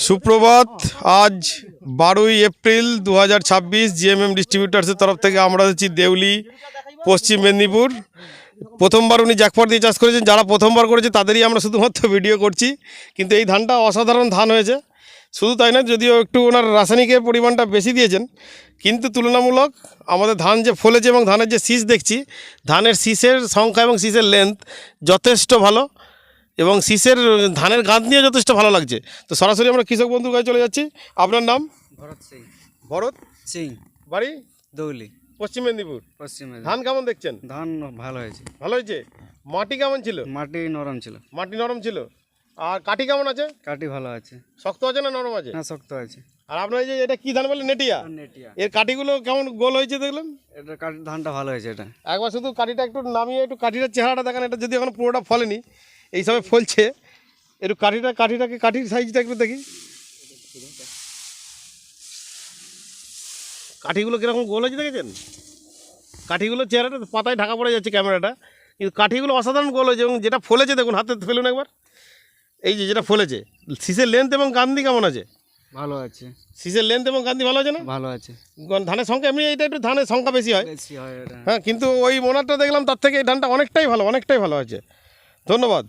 সুপ্রভাত। আজ 12ই April 2026 GMm ডিস্ট্রিবিউটার্সের তরফ থেকে আমরা হচ্ছি দেউলি, পশ্চিম মেদিনীপুর। প্রথমবার উনি জ্যাকপট দিয়ে চাষ করেছেন। যারা প্রথমবার করেছে তাদেরই আমরা শুধুমাত্র ভিডিও করছি, কিন্তু এই ধানটা অসাধারণ ধান হয়েছে। শুধু তাই না, যদিও একটু ওনার রাসায়নিকের পরিমাণটা বেশি দিয়েছেন, কিন্তু তুলনামূলক আমাদের ধান যে ফলেছে এবং ধানের যে শীষ দেখছি, ধানের শীষের সংখ্যা এবং শীষের লেন্থ যথেষ্ট ভালো এবং শীষের ধানের গাঁথ নিয়ে যথেষ্ট ভালো লাগছে। তো সরাসরি আমরা কৃষক বন্ধুর কাছে চলে যাচ্ছি। আপনার নাম? ভরত সিং। ভরত সিং, বাড়ি দৌলি, পশ্চিম মেদিনীপুর। পশ্চিম মেদিনীপুর। ধান কেমন দেখছেন? ধান ভালো হয়েছে, ভালো হয়েছে। মাটি কেমন ছিল? মাটি নরম ছিল। মাটি নরম ছিল। আর কাঠি কেমন আছে? কাটি ভালো আছে, শক্ত আছে না নরম আছে? না শক্ত আছে। আর আপনার এই যে এটা কি ধান বলে? নেটিয়া। নেটিয়া, এর কাঠিগুলো কেমন গোল হয়েছে দেখলেন? এটা কাটি ধানটা ভালো হয়েছে। এটা একবার শুধু কাঠিটা একটু নামিয়ে একটু কাঠিটার চেহারাটা দেখান। এটা যদি এখন পুরোটা ফলেনি, এই সবে ফলছে। একটু কাঠির সাইজটা একটু দেখি। কাঠিগুলো কীরকম গোল হয়েছে দেখেছেন? কাঠিগুলো চেহারাটা পাতায় ঢাকা পড়ে যাচ্ছে ক্যামেরাটা, কিন্তু কাঠিগুলো অসাধারণ গোল হয়েছে। এবং যেটা ফলেছে দেখুন, হাতে ফেলুন একবার। এই যে যেটা ফলেছে, শীষের লেন্থ এবং গান্ধি কেমন আছে? ভালো আছে, শীষের লেন্থ এবং গান্ধি ভালো আছে না? ভালো আছে। ধানের সংখ্যা এমনি এটা একটু ধানের সংখ্যা বেশি হয়, বেশি হয় এটা। হ্যাঁ, কিন্তু ওই মোনারটা দেখলাম তার থেকে এই ধানটা অনেকটাই ভালো আছে। ধন্যবাদ।